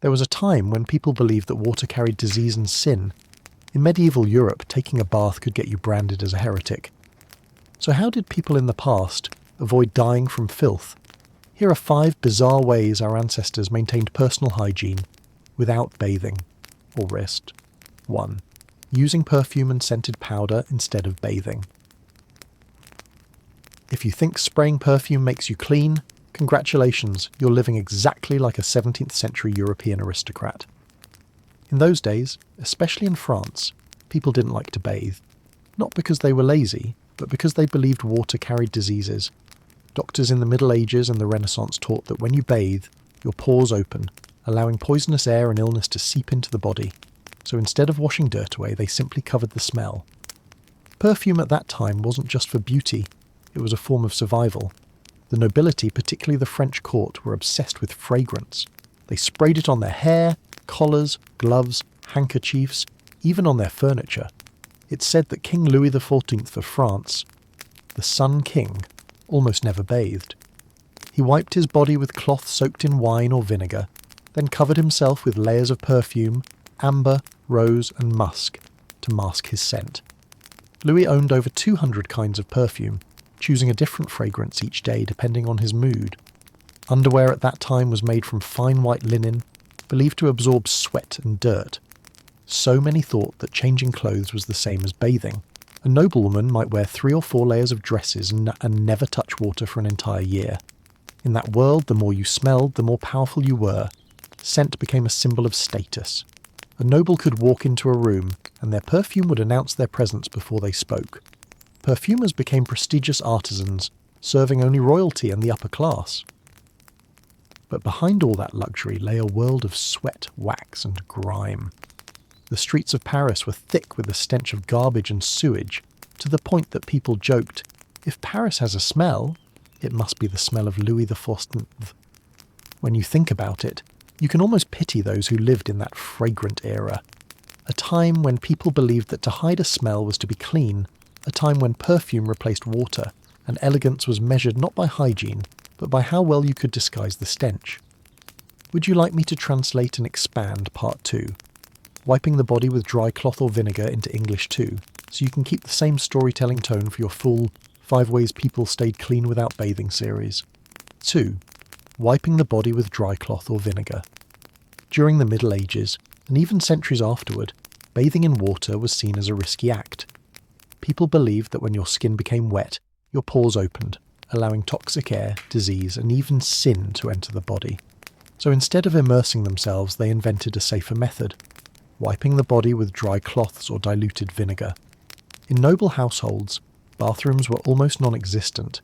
There was a time when people believed that water carried disease and sin. In medieval Europe, taking a bath could get you branded as a heretic. So how did people in the past avoid dying from filth? Here are 5 bizarre ways our ancestors maintained personal hygiene without bathing or rest. 1. Using perfume and scented powder instead of bathing. If you think spraying perfume makes you clean, congratulations, you're living exactly like a 17th century European aristocrat. In those days, especially in France, people didn't like to bathe. Not because they were lazy, but because they believed water carried diseases. Doctors in the Middle Ages and the Renaissance taught that when you bathe, your pores open, allowing poisonous air and illness to seep into the body. So instead of washing dirt away, they simply covered the smell. Perfume at that time wasn't just for beauty, it was a form of survival. The nobility, particularly the French court, were obsessed with fragrance. They sprayed it on their hair, collars, gloves, handkerchiefs, even on their furniture. It's said that King Louis XIV of France, the Sun King, almost never bathed. He wiped his body with cloth soaked in wine or vinegar, then covered himself with layers of perfume, amber, rose and musk, to mask his scent. Louis owned over 200 kinds of perfume, choosing a different fragrance each day depending on his mood. Underwear at that time was made from fine white linen, believed to absorb sweat and dirt. So many thought that changing clothes was the same as bathing. A noblewoman might wear 3 or 4 layers of dresses and never touch water for an entire year. In that world, the more you smelled, the more powerful you were. Scent became a symbol of status. A noble could walk into a room, and their perfume would announce their presence before they spoke. Perfumers became prestigious artisans, serving only royalty and the upper class. But behind all that luxury lay a world of sweat, wax and grime. The streets of Paris were thick with the stench of garbage and sewage, to the point that people joked, if Paris has a smell, it must be the smell of Louis XIV. When you think about it, you can almost pity those who lived in that fragrant era. A time when people believed that to hide a smell was to be clean, a time when perfume replaced water, and elegance was measured not by hygiene, but by how well you could disguise the stench. Would you like me to translate and expand Part 2? Wiping the body with dry cloth or vinegar into English too, so you can keep the same storytelling tone for your full 5 Ways People Stayed Clean Without Bathing series. 2. Wiping the body with dry cloth or vinegar. During the Middle Ages, and even centuries afterward, bathing in water was seen as a risky act. People believed that when your skin became wet, your pores opened, allowing toxic air, disease, and even sin to enter the body. So instead of immersing themselves, they invented a safer method: wiping the body with dry cloths or diluted vinegar. In noble households, bathrooms were almost non-existent.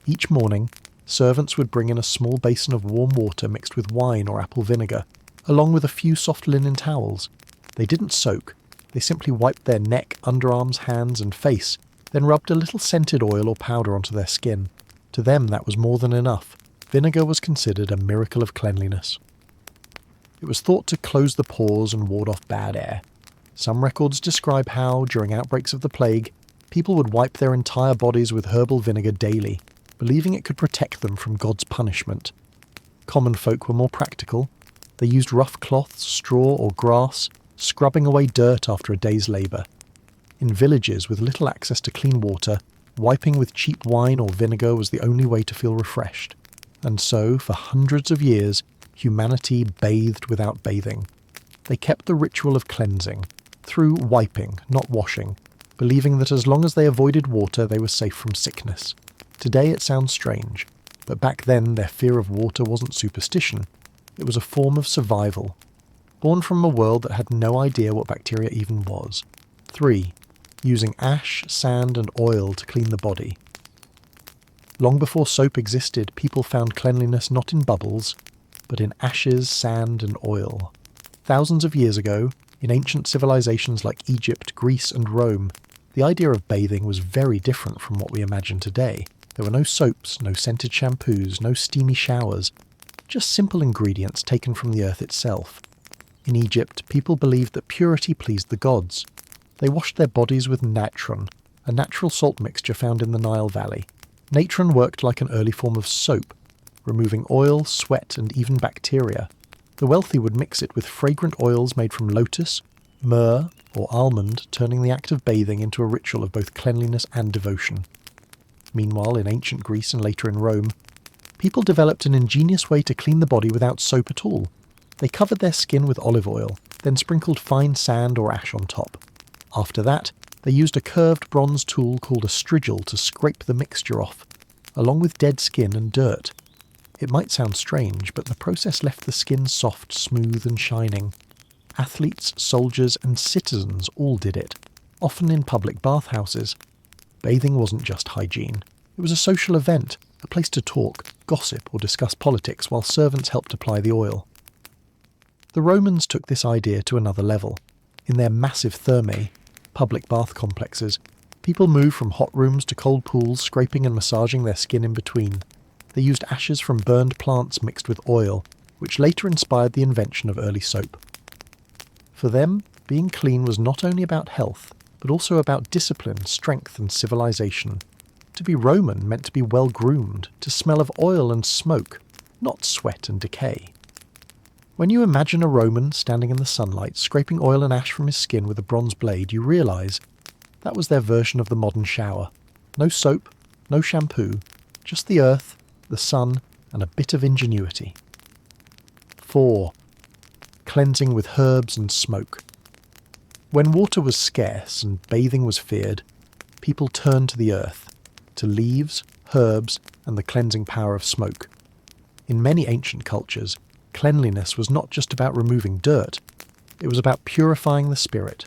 Each morning, servants would bring in a small basin of warm water mixed with wine or apple vinegar, along with a few soft linen towels. They didn't soak, they simply wiped their neck, underarms, hands and face, then rubbed a little scented oil or powder onto their skin. To them that was more than enough. Vinegar was considered a miracle of cleanliness. It was thought to close the pores and ward off bad air. Some records describe how, during outbreaks of the plague, people would wipe their entire bodies with herbal vinegar daily, believing it could protect them from God's punishment. Common folk were more practical. They used rough cloths, straw or grass, scrubbing away dirt after a day's labour. In villages with little access to clean water, wiping with cheap wine or vinegar was the only way to feel refreshed. And so, for hundreds of years, humanity bathed without bathing. They kept the ritual of cleansing, through wiping, not washing, believing that as long as they avoided water they were safe from sickness. Today it sounds strange, but back then their fear of water wasn't superstition, it was a form of survival. Born from a world that had no idea what bacteria even was. 3. Using ash, sand and oil to clean the body. Long before soap existed, people found cleanliness not in bubbles, but in ashes, sand and oil. Thousands of years ago, in ancient civilizations like Egypt, Greece and Rome, the idea of bathing was very different from what we imagine today. There were no soaps, no scented shampoos, no steamy showers, just simple ingredients taken from the earth itself. In Egypt, people believed that purity pleased the gods. They washed their bodies with natron, a natural salt mixture found in the Nile Valley. Natron worked like an early form of soap, removing oil, sweat and even bacteria. The wealthy would mix it with fragrant oils made from lotus, myrrh, or almond, turning the act of bathing into a ritual of both cleanliness and devotion. Meanwhile, in ancient Greece and later in Rome, people developed an ingenious way to clean the body without soap at all. They covered their skin with olive oil, then sprinkled fine sand or ash on top. After that, they used a curved bronze tool called a strigil to scrape the mixture off, along with dead skin and dirt. It might sound strange, but the process left the skin soft, smooth and shining. Athletes, soldiers and citizens all did it, often in public bathhouses. Bathing wasn't just hygiene. It was a social event, a place to talk, gossip or discuss politics while servants helped apply the oil. The Romans took this idea to another level. In their massive thermae, public bath complexes, people moved from hot rooms to cold pools, scraping and massaging their skin in between. They used ashes from burned plants mixed with oil, which later inspired the invention of early soap. For them, being clean was not only about health, but also about discipline, strength and civilization. To be Roman meant to be well-groomed, to smell of oil and smoke, not sweat and decay. When you imagine a Roman standing in the sunlight, scraping oil and ash from his skin with a bronze blade, you realise that was their version of the modern shower. No soap, no shampoo, just the earth, the sun, and a bit of ingenuity. 4. Cleansing with herbs and smoke. When water was scarce and bathing was feared, people turned to the earth, to leaves, herbs, and the cleansing power of smoke. In many ancient cultures, cleanliness was not just about removing dirt, it was about purifying the spirit.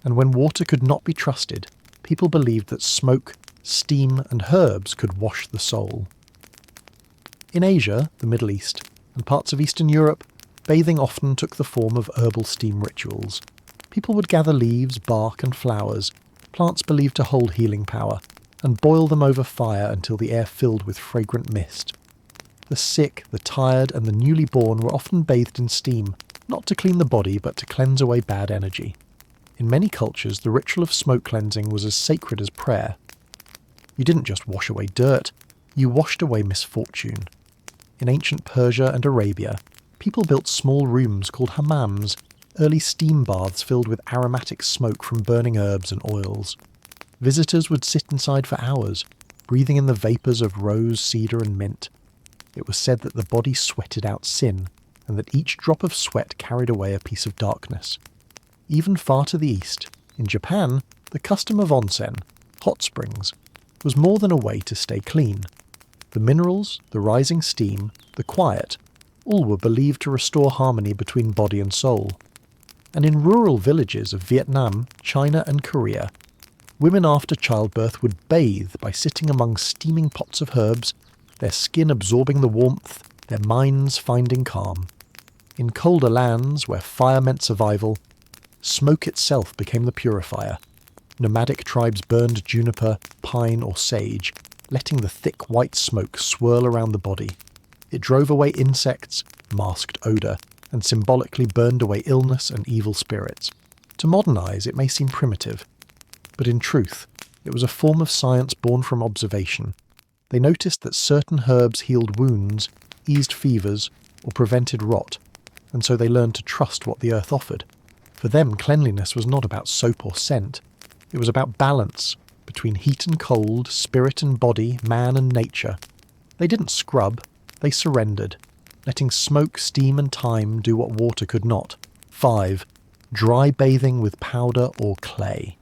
And when water could not be trusted, people believed that smoke, steam, and herbs could wash the soul. In Asia, the Middle East, and parts of Eastern Europe, bathing often took the form of herbal steam rituals. People would gather leaves, bark, and flowers, plants believed to hold healing power, and boil them over fire until the air filled with fragrant mist. The sick, the tired, and the newly born were often bathed in steam, not to clean the body but to cleanse away bad energy. In many cultures, the ritual of smoke cleansing was as sacred as prayer. You didn't just wash away dirt, you washed away misfortune. In ancient Persia and Arabia, people built small rooms called hammams, early steam baths filled with aromatic smoke from burning herbs and oils. Visitors would sit inside for hours, breathing in the vapours of rose, cedar and mint. It was said that the body sweated out sin, and that each drop of sweat carried away a piece of darkness. Even far to the east, in Japan, the custom of onsen, hot springs, was more than a way to stay clean. The minerals, the rising steam, the quiet, all were believed to restore harmony between body and soul. And in rural villages of Vietnam, China and Korea, women after childbirth would bathe by sitting among steaming pots of herbs, their skin absorbing the warmth, their minds finding calm. In colder lands, where fire meant survival, smoke itself became the purifier. Nomadic tribes burned juniper, pine or sage, letting the thick white smoke swirl around the body. It drove away insects, masked odour, and symbolically burned away illness and evil spirits. To modernise, it may seem primitive, but in truth, it was a form of science born from observation. They noticed that certain herbs healed wounds, eased fevers, or prevented rot, and so they learned to trust what the earth offered. For them, cleanliness was not about soap or scent. It was about balance between heat and cold, spirit and body, man and nature. They didn't scrub, they surrendered, letting smoke, steam and time do what water could not. 5. Dry bathing with powder or clay.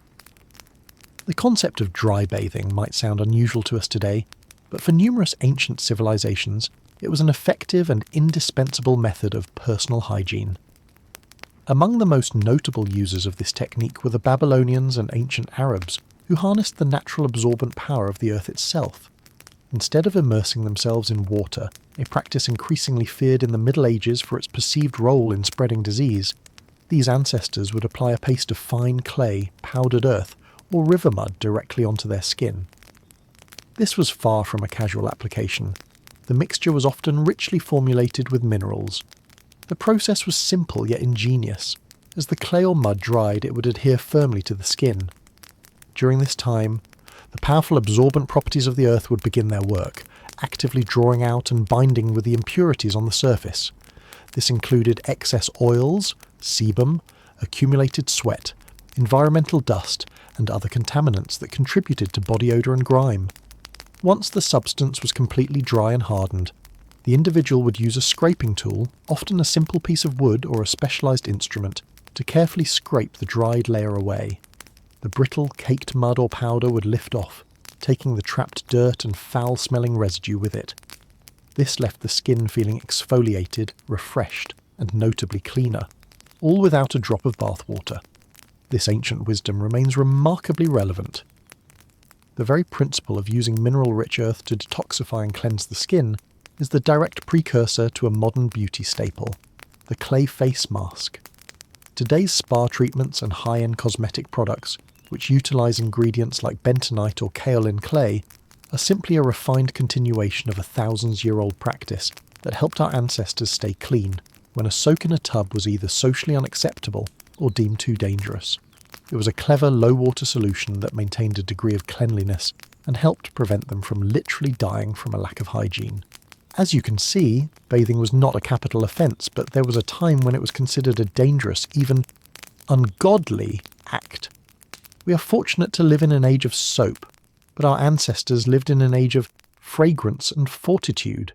The concept of dry bathing might sound unusual to us today, but for numerous ancient civilizations, it was an effective and indispensable method of personal hygiene. Among the most notable users of this technique were the Babylonians and ancient Arabs, who harnessed the natural absorbent power of the earth itself. Instead of immersing themselves in water, a practice increasingly feared in the Middle Ages for its perceived role in spreading disease, these ancestors would apply a paste of fine clay, powdered earth, or river mud directly onto their skin. This was far from a casual application. The mixture was often richly formulated with minerals. The process was simple yet ingenious. As the clay or mud dried, it would adhere firmly to the skin. During this time, the powerful absorbent properties of the earth would begin their work, actively drawing out and binding with the impurities on the surface. This included excess oils, sebum, accumulated sweat, environmental dust, and other contaminants that contributed to body odour and grime. Once the substance was completely dry and hardened, the individual would use a scraping tool, often a simple piece of wood or a specialised instrument, to carefully scrape the dried layer away. The brittle, caked mud or powder would lift off, taking the trapped dirt and foul-smelling residue with it. This left the skin feeling exfoliated, refreshed, and notably cleaner, all without a drop of bath water. This ancient wisdom remains remarkably relevant. The very principle of using mineral-rich earth to detoxify and cleanse the skin is the direct precursor to a modern beauty staple, the clay face mask. Today's spa treatments and high-end cosmetic products, which utilise ingredients like bentonite or kaolin clay, are simply a refined continuation of a thousands-year-old practice that helped our ancestors stay clean when a soak in a tub was either socially unacceptable or deemed too dangerous. It was a clever low-water solution that maintained a degree of cleanliness and helped prevent them from literally dying from a lack of hygiene. As you can see, bathing was not a capital offence, but there was a time when it was considered a dangerous, even ungodly act. We are fortunate to live in an age of soap, but our ancestors lived in an age of fragrance and fortitude.